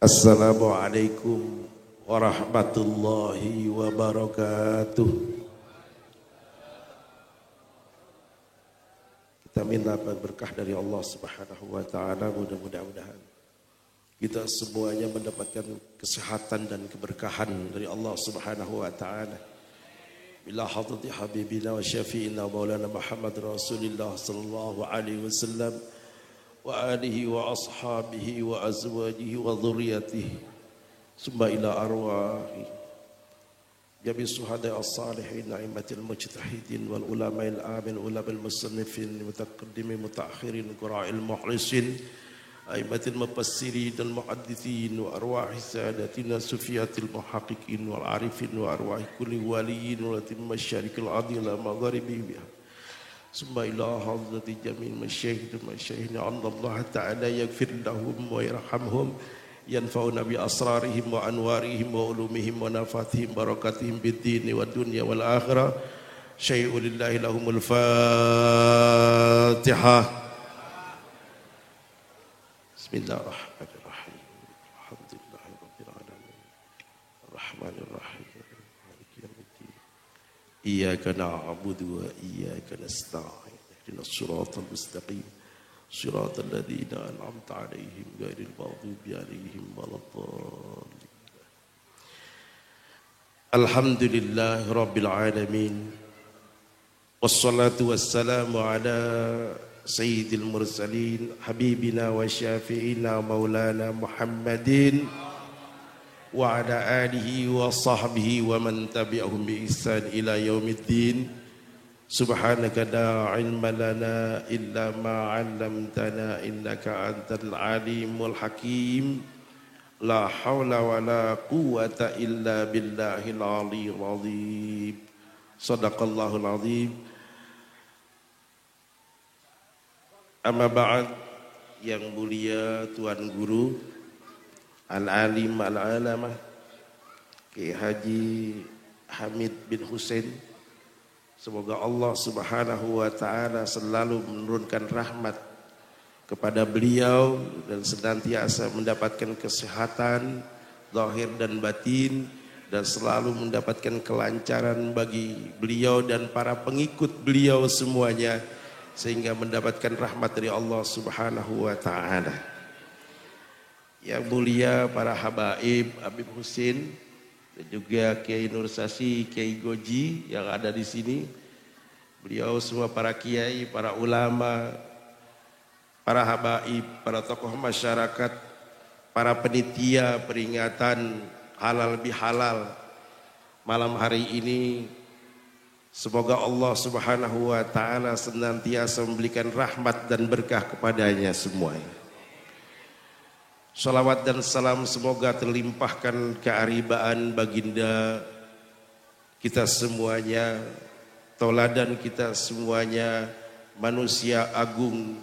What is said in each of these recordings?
Assalamualaikum warahmatullahi wabarakatuh. Kita minta berkah dari Allah Subhanahu wa taala, mudah-mudahan kita semuanya mendapatkan kesehatan dan keberkahan dari Allah Subhanahu wa taala. Bila hadrati habibina wa syafi'ina maulana Muhammad Rasulullah sallallahu alaihi wasallam wa alihi wa ashabihi wa azwajihi wa dhurriyyatihi summa ila arwahi jami suhada as-salihin a'immatil mujtahidin wal ulama'il amin ulama'il musannifin mutaqaddimin mutaakhirin qura'il muhlisin a'immatil mufassirin dan muhaddithin wa arwahi sadatina sufiyatil muhaqqiqin wal arifin wa arwahi kulli waliyin wa latim masyarikil adila magharibi biha summa ila hadrati jamil masyayikh masyayikhna Allah ta'ala yaghfir lahum wa yarhamhum yanfa'una bi asrarihim wa anwarihim wa ulumihim wa nafatihim barakatihim bid dini wad dunya wal akhirah syai'u lillahi lahumul fatihah. Bismillahirrahmanirrahim. Alhamdulillahi rabbil alamin arrahmanir rahim maliki yaumiddin iyyaka na'budu wa iyyaka nasta'in ihdinas siratal mustaqim siratal ladzina an'amta 'alaihim ghairil maghdubi 'alaihim waladdallin. Alhamdulillahi rabbil alamin wassalatu wassalamu ala sayyidil mursalin habibina wa syafi'ina maulana Muhammadin wa ala alihi wa sahbihi wa man tabi'ahum bi ihsan ila yaumiddin. Subhanaka la ilma lana illa ma 'allamtana innaka antal alimul hakim. La haula wa la quwwata illa billahil aliyyil azim. Shadaqallahul azim. Amma ba'd, yang mulia Tuan Guru Al-Alim Al-Alamah Kiai Haji Hamid bin Hussein, semoga Allah Subhanahu wa taala selalu menurunkan rahmat kepada beliau dan senantiasa mendapatkan kesehatan zahir dan batin dan selalu mendapatkan kelancaran bagi beliau dan para pengikut beliau semuanya sehingga mendapatkan rahmat dari Allah Subhanahu wa taala. Yang mulia para habaib Habib Husin dan juga Kiai Nur Sasi, Kiai Goji yang ada di sini. Beliau semua para kiai, para ulama, para habaib, para tokoh masyarakat, para penitia peringatan halal bihalal malam hari ini. Semoga Allah Subhanahu wa taala senantiasa memberikan rahmat dan berkah kepadanya semuanya. Salawat dan salam semoga terlimpahkan kearibaan baginda kita semuanya, tauladan kita semuanya, manusia agung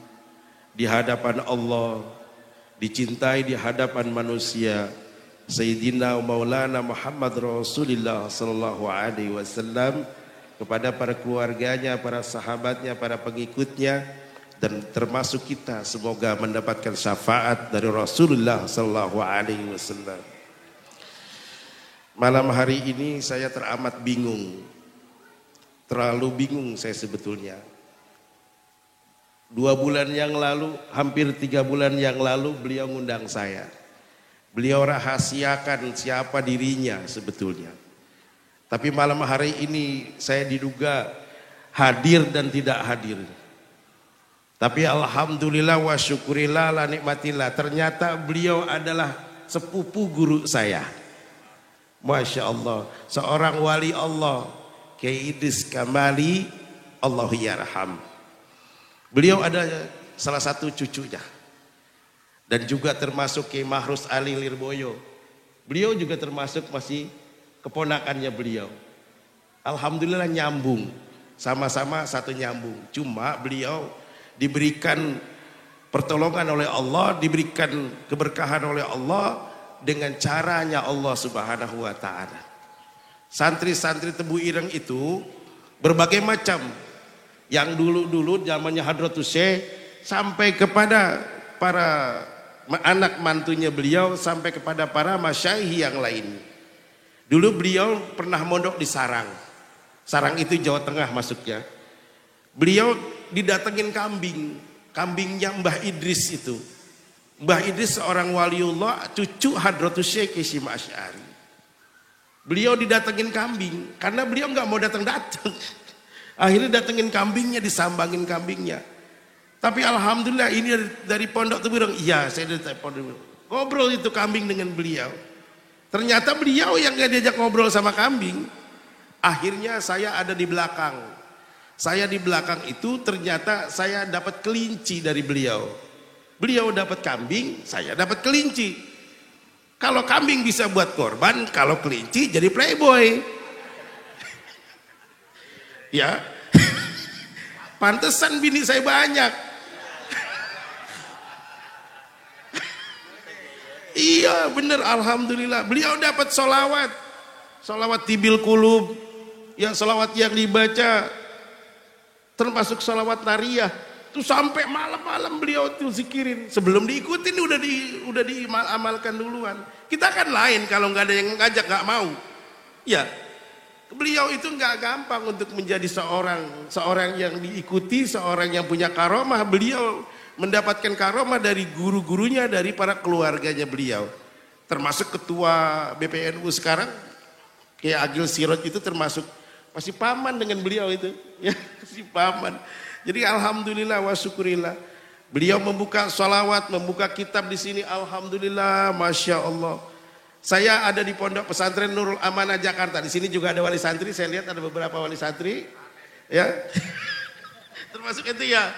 di hadapan Allah, dicintai di hadapan manusia, Sayyidina Maulana Muhammad Rasulullah sallallahu alaihi wasallam, kepada para keluarganya, para sahabatnya, para pengikutnya, dan termasuk kita semoga mendapatkan syafaat dari Rasulullah sallallahu alaihi wasallam. Malam hari ini saya teramat bingung. Terlalu bingung saya sebetulnya. 2 bulan yang lalu, hampir 3 bulan yang lalu beliau ngundang saya. Beliau rahasiakan siapa dirinya sebetulnya. Tapi malam hari ini saya diduga hadir dan tidak hadir. Tapi alhamdulillah wa syukurillah la nikmatillah, ternyata beliau adalah sepupu guru saya. Masya Allah, seorang wali Allah, Kiai Idris Kamali, Allahu yarham. Beliau ada salah satu cucunya. Dan juga termasuk Kiai Mahrus Ali Lirboyo. Beliau juga termasuk masih keponakannya beliau. Alhamdulillah nyambung, sama-sama satu nyambung. Cuma beliau diberikan pertolongan oleh Allah, diberikan keberkahan oleh Allah dengan caranya Allah Subhanahu wa taala. Santri-santri Tebu Ireng itu berbagai macam. Yang dulu-dulu zamannya Hadratus Syekh sampai kepada para anak mantunya beliau sampai kepada para masyayikh yang lain. Dulu beliau pernah mondok di Sarang. Sarang itu Jawa Tengah masuknya. Beliau didatengin kambing. Kambingnya Mbah Idris itu. Mbah Idris seorang waliullah, cucu Hadratus Syekh Hasyim Asy'ari. Beliau didatengin kambing karena beliau nggak mau datang-datang. Akhirnya datengin kambingnya, disambangin kambingnya. Tapi alhamdulillah ini dari pondok tuh bilang, iya saya dari pondok. Ngobrol itu kambing dengan beliau. Ternyata beliau yang gak diajak ngobrol sama kambing. Akhirnya saya ada di belakang. Saya di belakang itu ternyata saya dapat kelinci dari beliau. Beliau dapat kambing, saya dapat kelinci. Kalau kambing bisa buat korban, kalau kelinci jadi playboy. Ya. Pantesan bini saya banyak. Iya bener, alhamdulillah. Beliau dapat solawat tibil kulub, yang solawat yang dibaca termasuk solawat nariyah. Tuh sampai malam-malam beliau tuh zikirin. Sebelum diikutin udah diamalkan duluan. Kita kan lain, kalau nggak ada yang ngajak nggak mau. Ya, beliau itu nggak gampang untuk menjadi seorang yang diikuti, seorang yang punya karomah. Beliau mendapatkan karomah dari guru-gurunya, dari para keluarganya beliau. Termasuk ketua BPNU sekarang, kayak Agil Sirot itu termasuk masih paman dengan beliau itu, ya masih paman. Jadi alhamdulillah wa syukurillah. Beliau membuka sholawat, membuka kitab di sini, alhamdulillah, masya Allah. Saya ada di Pondok Pesantren Nurul Amanah Jakarta. Di sini juga ada wali santri. Saya lihat ada beberapa wali santri, ya, termasuk itu ya.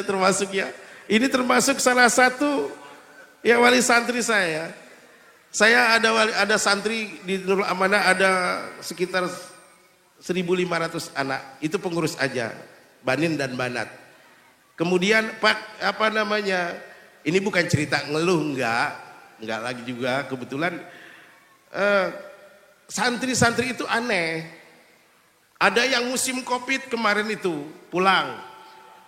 Termasuk ya, ini termasuk salah satu ya wali santri saya. Saya ada santri di Nurul Amanah ada sekitar 1.500 anak. Itu pengurus aja, banin dan banat. Kemudian ini bukan cerita ngeluh, enggak lagi juga. Kebetulan santri-santri itu aneh. Ada yang musim Covid kemarin itu pulang.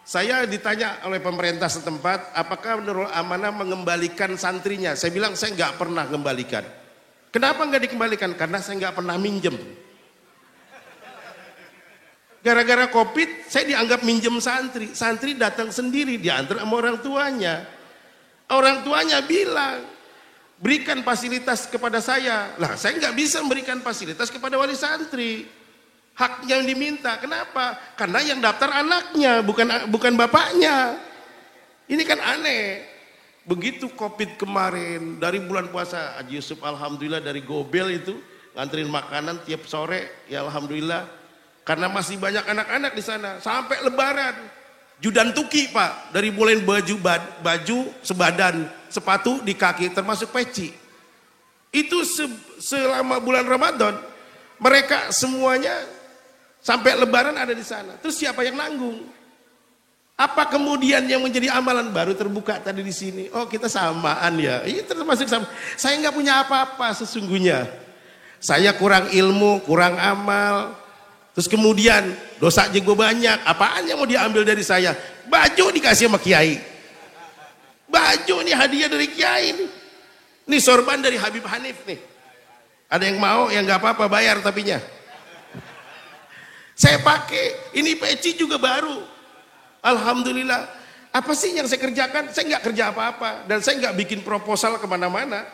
Saya ditanya oleh pemerintah setempat, apakah Nurul Amanah mengembalikan santrinya? Saya bilang saya nggak pernah mengembalikan. Kenapa nggak dikembalikan? Karena saya nggak pernah minjem. Gara-gara Covid, saya dianggap minjem santri. Santri datang sendiri, diantar sama orang tuanya. Orang tuanya bilang, berikan fasilitas kepada saya. Lah, saya nggak bisa memberikan fasilitas kepada wali santri. Hak yang diminta, kenapa? Karena yang daftar anaknya, bukan bapaknya. Ini kan aneh. Begitu Covid kemarin, dari bulan puasa, Haji Yusuf alhamdulillah dari Gobel itu nganterin makanan tiap sore, ya alhamdulillah. Karena masih banyak anak-anak di sana, sampai Lebaran. Judan tuki Pak, dari mulai baju sebadan, sepatu di kaki, termasuk peci. Itu selama bulan Ramadan, mereka semuanya sampai Lebaran ada di sana. Terus siapa yang nanggung? Apa kemudian yang menjadi amalan baru terbuka tadi di sini? Oh kita samaan ya. Ini termasuk sama. Saya nggak punya apa-apa sesungguhnya. Saya kurang ilmu, kurang amal. Terus kemudian dosa gue banyak. Apaan yang mau diambil dari saya? Baju dikasih sama kiai. Baju nih hadiah dari kiai nih. Nih sorban dari Habib Hanif nih. Ada yang mau? Ya nggak apa-apa bayar tapinya. Saya pakai, ini peci juga baru. Alhamdulillah. Apa sih yang saya kerjakan? Saya nggak kerja apa-apa. Dan saya nggak bikin proposal kemana-mana.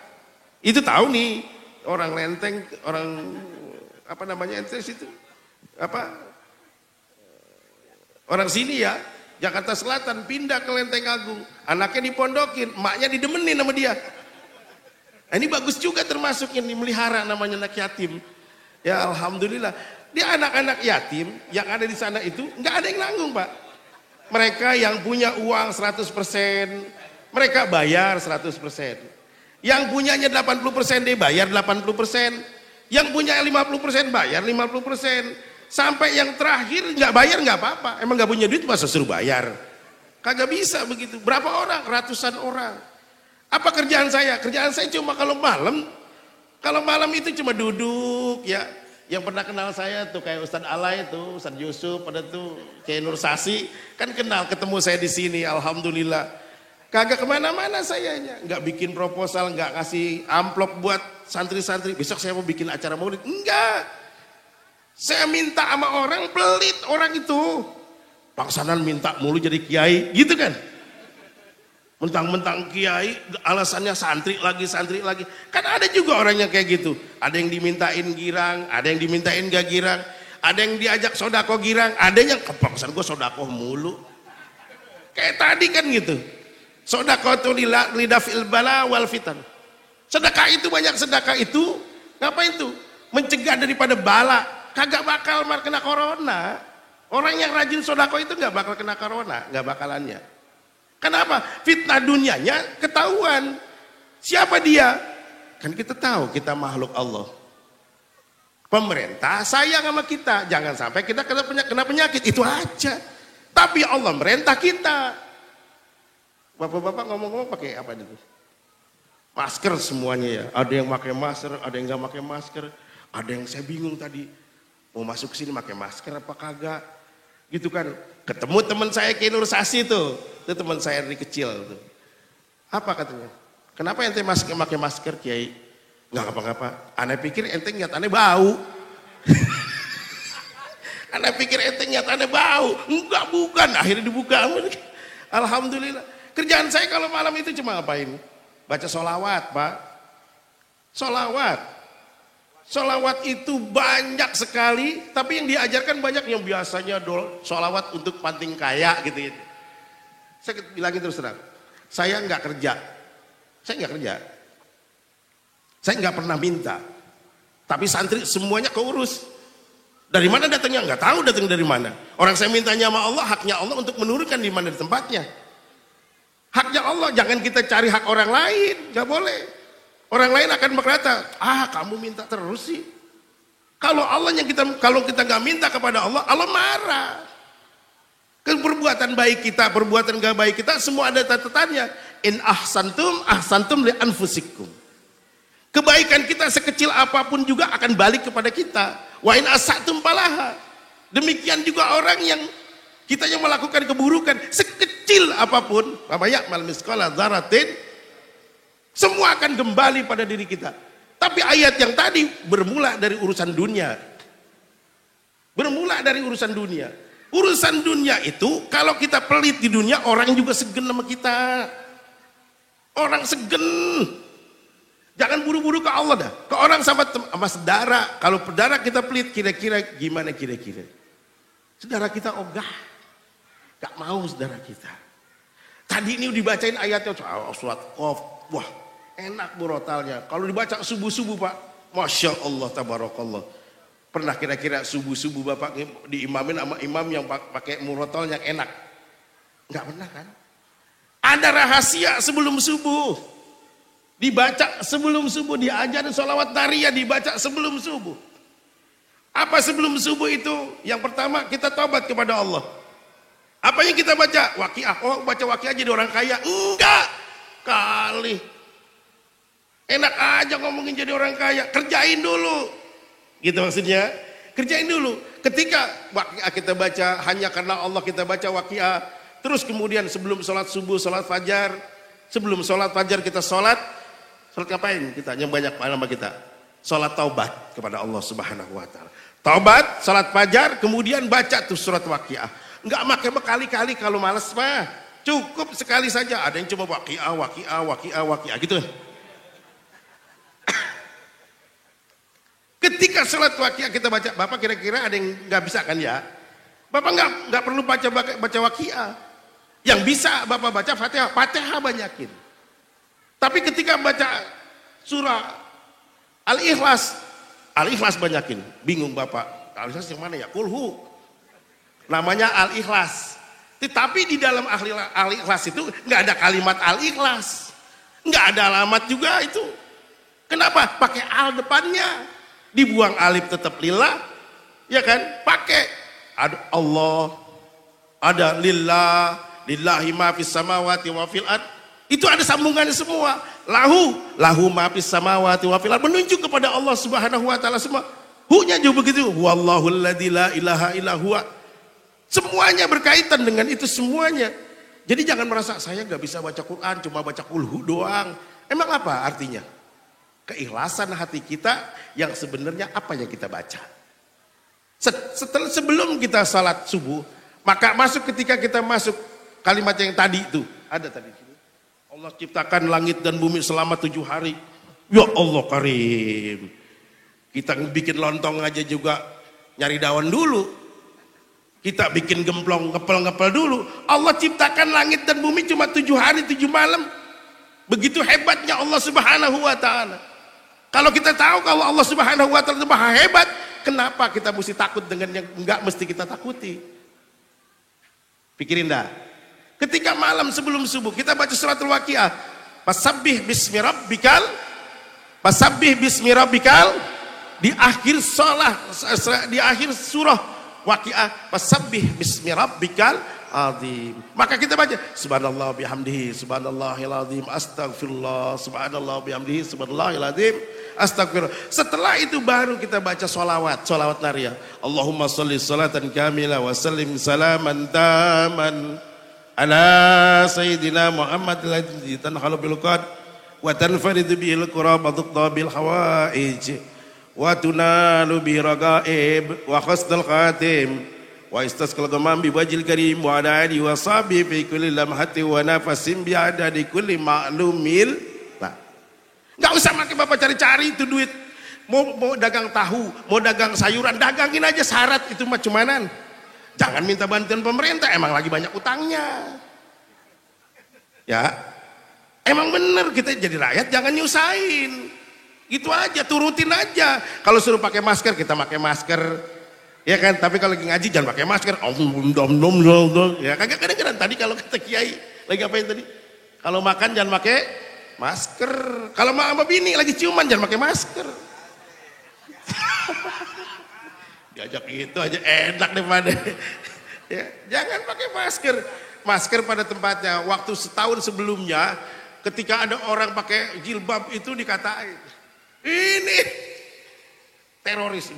Itu tahu nih, orang Lenteng, orang apa namanya entes itu? Orang sini ya, Jakarta Selatan, pindah ke Lenteng Agung. Anaknya dipondokin, emaknya didemenin sama dia. Nah, ini bagus juga termasuk yang dimelihara namanya anak yatim. Ya alhamdulillah. Dia anak-anak yatim yang ada di sana itu nggak ada yang nanggung Pak. Mereka yang punya uang 100%, mereka bayar 100%. Yang punyanya 80% dia bayar 80%. Yang punya 50% bayar 50%. Sampai yang terakhir nggak bayar nggak apa-apa. Emang nggak punya duit masa suruh bayar? Kagak bisa begitu. Berapa orang? Ratusan orang. Apa kerjaan saya? Kerjaan saya cuma kalau malam itu cuma duduk ya. Yang pernah kenal saya tuh kayak Ustadz Alay tuh, Ustadz Yusuf, pada tuh kayak Nur Sasi, kan kenal ketemu saya di sini, alhamdulillah. Kagak kemana-mana sayanya, nggak bikin proposal, nggak kasih amplop buat santri-santri. Besok saya mau bikin acara maulid, enggak. Saya minta sama orang, pelit orang itu. Pak Sanan minta mulu jadi kiai, gitu kan? Mentang-mentang kiai, alasannya santri lagi. Kan ada juga orang yang kayak gitu. Ada yang dimintain girang, ada yang dimintain gak girang, ada yang diajak sodako girang, ada yang Pak Sanan gue sodako mulu. Kayak tadi kan gitu. Sodaqatu lidafil bala wal fitan. Sedekah itu banyak, sedekah itu ngapain tuh? Mencegah daripada bala. Kagak bakal kena corona. Orang yang rajin sodako itu nggak bakal kena corona, nggak bakalannya. Kenapa? Fitnah dunianya ketahuan. Siapa dia? Kan kita tahu kita makhluk Allah. Pemerintah sayang sama kita, jangan sampai kita kena penyakit, itu aja. Tapi Allah merintah kita. Bapak-bapak ngomong-ngomong pakai apa itu? Masker semuanya ya. Ada yang pakai masker, ada yang nggak pakai masker. Ada yang saya bingung tadi, mau masuk ke sini pakai masker apa kagak? Gitu kan. Ketemu teman saya Kiai Nur Sasi tuh. Itu teman saya dari kecil tuh. Apa katanya? Kenapa ente pakai masker Kiai? Nggak apa-apa. Aneh pikir ente ngiat aneh bau. Aneh pikir ente ngiat aneh bau. Enggak, bukan. Akhirnya dibuka. Alhamdulillah. Kerjaan saya kalau malam itu cuma ngapain? Baca sholawat, Pak. Sholawat. Sholawat itu banyak sekali, tapi yang diajarkan banyak yang biasanya sholawat untuk panting kaya gitu. Saya bilangin terus terang, saya nggak kerja. Saya nggak pernah minta. Tapi santri semuanya keurus. Dari mana datangnya? Nggak tahu datang dari mana. Orang saya mintanya sama Allah, haknya Allah untuk menurunkan di mana di tempatnya. Haknya Allah, jangan kita cari hak orang lain, gak boleh. Orang lain akan berkata, kamu minta terus sih. Kalau kita gak minta kepada Allah, Allah marah. Perbuatan baik kita, perbuatan gak baik kita, semua ada catatannya. In ahsantum li anfusikum. Kebaikan kita sekecil apapun juga akan balik kepada kita. Wa in asatum falaha. Demikian juga orang yang kita yang melakukan keburukan sekecil apapun, mal misqala dzarratin, semua akan kembali pada diri kita. Tapi ayat yang tadi bermula dari urusan dunia. Bermula dari urusan dunia. Urusan dunia itu kalau kita pelit di dunia, orang juga segen sama kita. Orang segen. Jangan buru-buru ke Allah dah. Ke orang sama saudara. Kalau saudara kita pelit, kira-kira gimana kira-kira? Saudara kita ogah. Gak mau saudara kita. Tadi ini dibacain ayatnya, surat Qaf. Wah, enak murotalnya. Kalau dibaca subuh-subuh Pak, Masya Allah, tabarakallah. Pernah kira-kira subuh-subuh Bapak diimamin sama imam yang pakai murotal yang enak? Gak pernah kan? Ada rahasia sebelum subuh. Dibaca sebelum subuh, diajarin sholawat tariyah dibaca sebelum subuh. Apa sebelum subuh itu? Yang pertama kita taubat kepada Allah. Apa yang kita baca? Waqiah. Oh, baca Waqiah jadi orang kaya? Enggak. Kali. Enak aja ngomongin jadi orang kaya. Kerjain dulu. Gitu maksudnya. Kerjain dulu. Ketika Waqiah kita baca, hanya karena Allah kita baca Waqiah. Terus kemudian sebelum sholat subuh, sholat fajar. Sebelum sholat fajar kita sholat. Sholat ngapain kita? Yang banyak nama kita. Sholat taubat kepada Allah Subhanahu wa ta'ala. Taubat, sholat fajar, kemudian baca tuh surat Waqiah. Enggak pakai berkali-kali kalau malas mah. Cukup sekali saja. Ada yang cuma Waqiah gitu. Ketika sholat Waqiah kita baca, Bapak kira-kira ada yang nggak bisa kan ya? Bapak nggak perlu baca Waqiah. Yang bisa Bapak baca Fatihah banyakin. Tapi ketika baca surah Al-Ikhlas banyakin. Bingung Bapak. Al-Ikhlas yang mana ya? Kulhu. Namanya Al-Ikhlas. Tetapi di dalam Al-Ikhlas itu nggak ada kalimat Al-Ikhlas, nggak ada alamat juga itu. Kenapa? Pakai al depannya, dibuang alif tetap lillah, ya kan? Pakai ada Allah, ada lillah, lillahi ma fis samawati wa fil ard. Itu ada sambungannya semua. Lahu ma fis samawati wa fil ard, menunjuk kepada Allah Subhanahu wa taala semua. Hu-nya juga begitu. Wallahul ladzi la ilaha illa huwa. Semuanya berkaitan dengan itu semuanya. Jadi jangan merasa saya nggak bisa baca Quran, cuma baca kulhu doang. Emang apa artinya? Keikhlasan hati kita yang sebenarnya apa yang kita baca. Sebelum kita salat subuh, maka ketika kita masuk kalimat yang tadi itu, ada tadi. Allah ciptakan langit dan bumi selama 7 hari. Ya Allah karim. Kita bikin lontong aja juga nyari daun dulu. Kita bikin gemplong, ngepel-ngepel dulu. Allah ciptakan langit dan bumi cuma 7 hari, 7 malam. Begitu hebatnya Allah Subhanahu wa ta'ala. Kalau kita tahu kalau Allah Subhanahu wa ta'ala itu maha hebat, kenapa kita mesti takut dengan yang enggak mesti kita takuti? Pikirin dah. Ketika malam sebelum subuh kita baca suratul Waqiah. Fasabbih bismi rabbikal. Fasabbih bismi rabbikal. Di akhir surah Waqiah, fasabbih bismi rabbikal azim. Maka kita baca subhanallah bihamdihi subhanallahil azim astagfirullah subhanallah bihamdihi subhanallahil azim astagfirullah. Setelah itu baru kita baca sholawat nariyah. Allahumma sholli sholatan kamila wa sallim salaman taman ala sayyidina Muhammad alladzi tanhalu bil qad wa tanfaridu bil qurab wa tuqda bil hawaij wa tunalu bi ragaib wa khasdal khatim wa istasqal ghamam bi wajhil karim wa ala alihi wa sahbihi fi kulli lamhati wa nafasin bi adadi kulli ma'lumil. Nah, enggak usah pakai Bapak cari-cari itu duit. Mau dagang tahu, mau dagang sayuran, dagangin aja, syarat itu mah cumanan. Jangan minta bantuan pemerintah, emang lagi banyak utangnya. Ya. Emang bener kita jadi rakyat jangan nyusahin. Gitu aja, turutin aja. Kalau suruh pakai masker, kita pakai masker. Ya kan, tapi kalau lagi ngaji jangan pakai masker. Ya kagak kadang-kadang tadi kalau kata kiai lagi apain tadi? Kalau makan jangan pakai masker. Kalau sama bini lagi ciuman jangan pakai masker. Diajak gitu aja enak daripada. Ya, jangan pakai masker. Masker pada tempatnya. Waktu setahun sebelumnya ketika ada orang pakai jilbab itu dikatain ini teroris.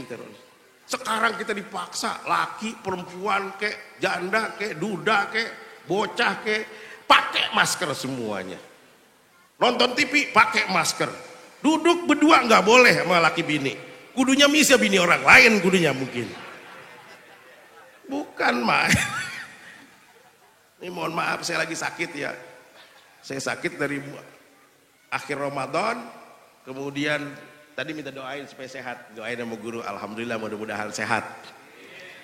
Sekarang kita dipaksa, laki, perempuan, kek janda, kek duda, kek bocah, kek pakai masker semuanya. Nonton TV pakai masker. Duduk berdua nggak boleh sama laki bini. Kudunya misal bini orang lain kudunya mungkin. Bukan main. Ini mohon maaf saya lagi sakit ya. Saya sakit dari akhir Ramadan. Kemudian tadi minta doain supaya sehat, doain sama guru, alhamdulillah mudah-mudahan sehat.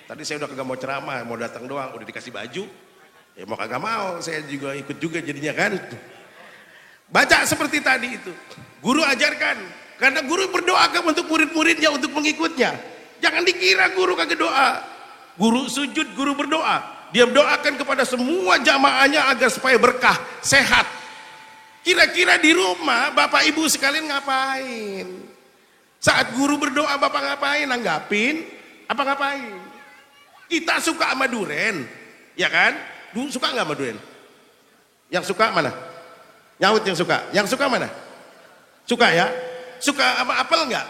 Tadi saya udah kagak mau ceramah, mau datang doang, udah dikasih baju, ya mau kagak mau, saya juga ikut juga jadinya kan. Baca seperti tadi itu, guru ajarkan, karena guru berdoa untuk murid-muridnya, untuk pengikutnya. Jangan dikira guru kagak doa, guru sujud, guru berdoa, dia doakan kepada semua jamaahnya agar supaya berkah, sehat. Kira-kira di rumah Bapak Ibu sekalian ngapain? Saat guru berdoa Bapak ngapain? Nanggapin? Apa ngapain? Kita suka sama duren, ya kan? Suka nggak sama duren? Yang suka mana? Nyaut yang suka. Yang suka mana? Suka ya? Suka sama apel nggak?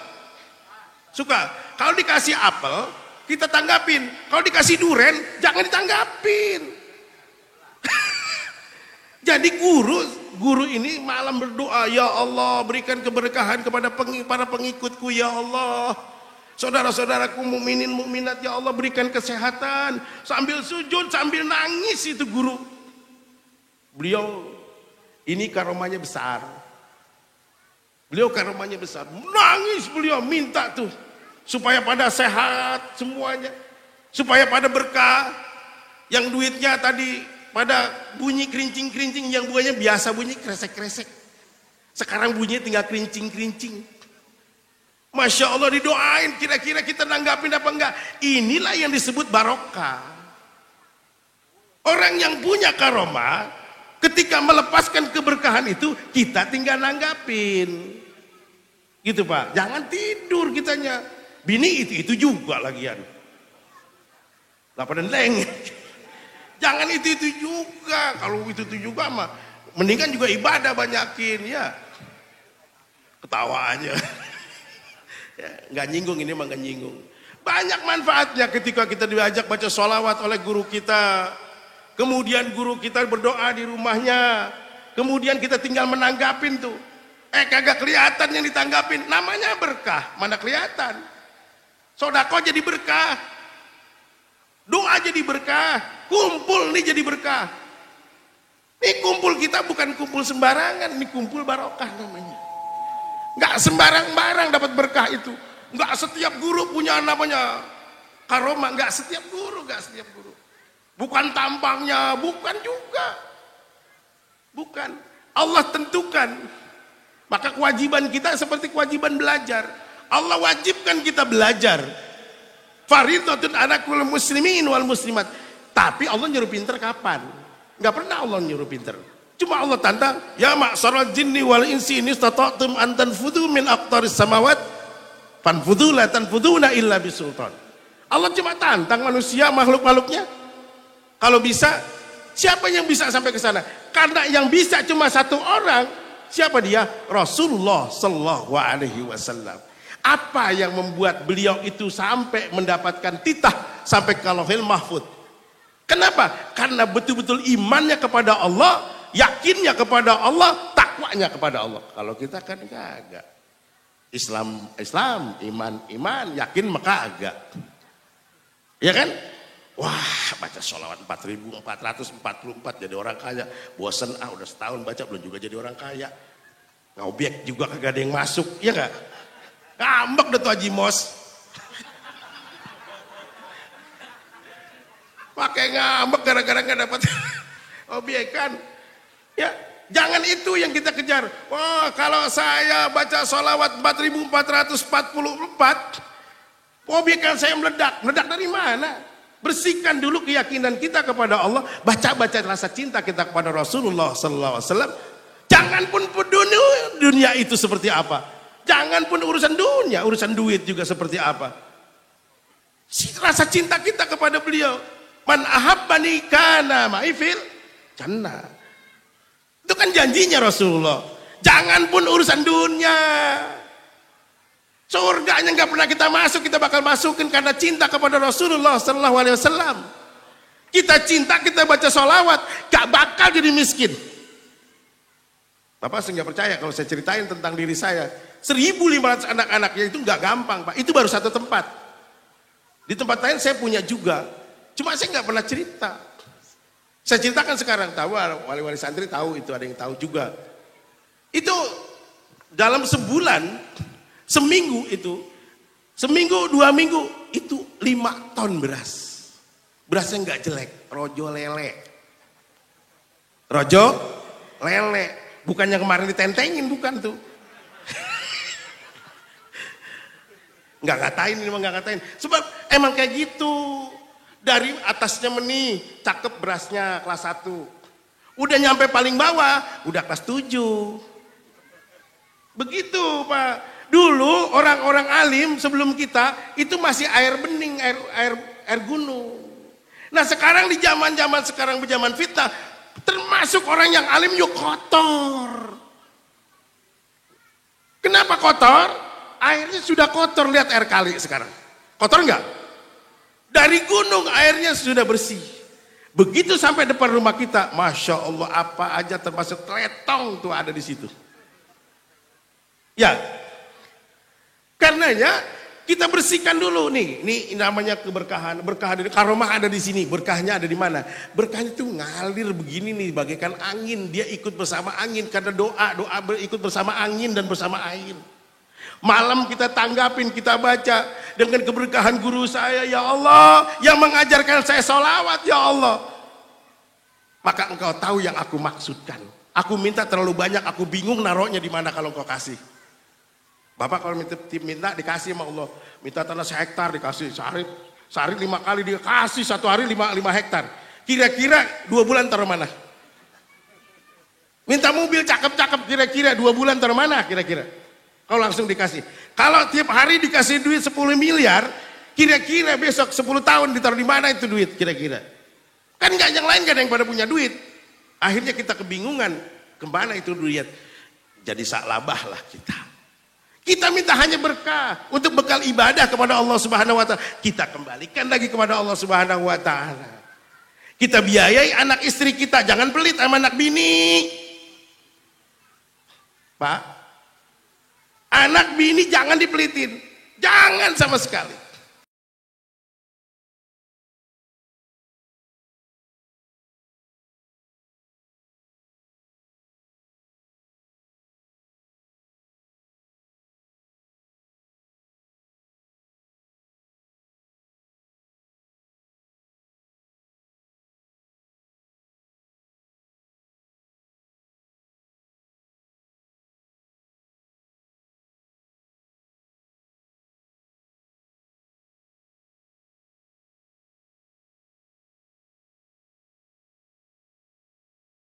Suka. Kalau dikasih apel, kita tanggapin. Kalau dikasih duren, jangan ditanggapin. Jadi guru ini malam berdoa, ya Allah berikan keberkahan kepada para pengikutku ya Allah. Saudara-saudaraku mukminin mukminat ya Allah berikan kesehatan. Sambil sujud, sambil nangis itu guru. Beliau ini karomahnya besar. Nangis beliau minta tuh supaya pada sehat semuanya. Supaya pada berkah. Yang duitnya tadi pada bunyi kerincing-kerincing, yang buahnya biasa bunyi kresek-kresek. Sekarang bunyinya tinggal kerincing-kerincing. Masya Allah didoain, kira-kira kita nanggapin apa enggak? Inilah yang disebut barokah. Orang yang punya karomah, ketika melepaskan keberkahan itu, kita tinggal nanggapin. Gitu Pak, jangan tidur kitanya. Bini itu juga lagian. Lapan leng. Jangan itu juga. Kalau itu juga mah mendingan juga ibadah banyakin ya. Ketawa aja. Ya, nggak nyinggung ini mah nggak nyinggung. Banyak manfaatnya ketika kita diajak baca sholawat oleh guru kita. Kemudian guru kita berdoa di rumahnya. Kemudian kita tinggal menanggapin tuh. Kagak kelihatan yang ditanggapin. Namanya berkah, mana kelihatan. Sodako jadi berkah. Doa jadi berkah. Kumpul nih jadi berkah. Ini kumpul kita bukan kumpul sembarangan. Ini kumpul barokah namanya. Nggak sembarang-barang dapat berkah itu. Nggak setiap guru punya namanya karomah. Nggak setiap guru. Bukan tampangnya, bukan juga. Bukan. Allah tentukan. Maka kewajiban kita seperti kewajiban belajar. Allah wajibkan kita belajar. Fardhatun ala kulli muslimin wal muslimat. Tapi Allah nyuruh pinter kapan? Enggak pernah Allah nyuruh pinter. Cuma Allah tantang, ya ma'syaral jinni wal insi in istata'tum an tanfudhu min aqtaris samawat fanfudhu la tanfudhuna illa bisultan. Allah cuma tantang manusia, makhluk-makhluknya. Kalau bisa, siapa yang bisa sampai ke sana? Karena yang bisa cuma satu orang. Siapa dia? Rasulullah sallallahu alaihi wasallam. Apa yang membuat beliau itu sampai mendapatkan titah sampai ke Lauhul Mahfuz? Kenapa? Karena betul-betul imannya kepada Allah, yakinnya kepada Allah, takwanya kepada Allah. Kalau kita kan kagak. Islam, iman, yakin maka agak. Ya kan? Wah, baca sholawat 4.444 jadi orang kaya. Bosen udah setahun baca belum juga jadi orang kaya. Ngobek juga kagak ada yang masuk, ya enggak? Ngambek deh tuh Haji Mos. Pakai ngambek gara-gara nggak dapat obyekan. Ya, jangan itu yang kita kejar. Wah, kalau saya baca sholawat 4.444, obyekan saya meledak. Meledak dari mana? Bersihkan dulu keyakinan kita kepada Allah, baca-baca rasa cinta kita kepada Rasulullah sallallahu alaihi wasallam. Jangan pun dunia itu seperti apa. Jangan pun urusan dunia, urusan duit juga seperti apa. Rasa cinta kita kepada beliau. Man ahabbani kana ma'ifil jannah. Itu kan janjinya Rasulullah. Jangan pun urusan dunia. Surganya nggak pernah kita masuk, kita bakal masukin karena cinta kepada Rasulullah sallallahu alaihi wasallam. Kita cinta, kita baca sholawat, gak bakal jadi miskin. Bapak saya nggak percaya kalau saya ceritain tentang diri saya. 1.500 anak-anaknya itu nggak gampang, Pak. Itu baru satu tempat. Di tempat lain saya punya juga. Cuma saya nggak pernah cerita. Saya ceritakan sekarang, tahu wali-wali santri tahu, itu ada yang tahu juga. Itu dalam sebulan, seminggu 2 minggu itu 5 ton beras. Berasnya nggak jelek, rojo lele. Bukannya kemarin ditentengin, bukan tuh. Nggak ngatain. Sebab emang kayak gitu. Dari atasnya meni, cakep berasnya kelas 1. Udah nyampe paling bawah, udah kelas 7. Begitu Pak. Dulu orang-orang alim sebelum kita itu masih air bening, air gunung. Nah sekarang di zaman sekarang berjaman fitnah, termasuk orang yang alim yuk kotor. Kenapa kotor? Airnya sudah kotor, lihat air kali sekarang. Kotor enggak? Dari gunung airnya sudah bersih. Begitu sampai depan rumah kita, Masya Allah apa aja termasuk teletong tuh ada di situ. Ya, karenanya kita bersihkan dulu nih. Ini namanya keberkahan. Berkah ada, karomah ada di sini. Berkahnya ada di mana? Berkahnya itu ngalir begini nih, bagaikan angin. Dia ikut bersama angin karena doa ikut bersama angin dan bersama air. Malam kita tanggapin, kita baca dengan keberkahan guru saya, ya Allah, yang mengajarkan saya sholawat, ya Allah. Maka engkau tahu yang aku maksudkan. Aku minta terlalu banyak, aku bingung naruhnya di mana kalau engkau kasih. Bapak kalau minta dikasih sama Allah. Minta tanah 1 hektar dikasih, sehari 5 kali dikasih, 1 hari 5 hektar. Kira-kira 2 bulan taruh mana? Minta mobil cakep-cakep, kira-kira 2 bulan taruh mana kira-kira? Kalau langsung dikasih. Kalau tiap hari dikasih duit 10 miliar, kira-kira besok 10 tahun ditaruh di mana itu duit kira-kira? Kan gak yang lain gak ada yang pada punya duit. Akhirnya kita kebingungan, kemana itu duit? Jadi saklabah lah kita. Kita minta hanya berkah untuk bekal ibadah kepada Allah Subhanahu wa taala. Kita kembalikan lagi kepada Allah Subhanahu wa taala. Kita biayai anak istri kita, jangan pelit sama anak bini. Pak, anak bini jangan dipelitin, jangan sama sekali.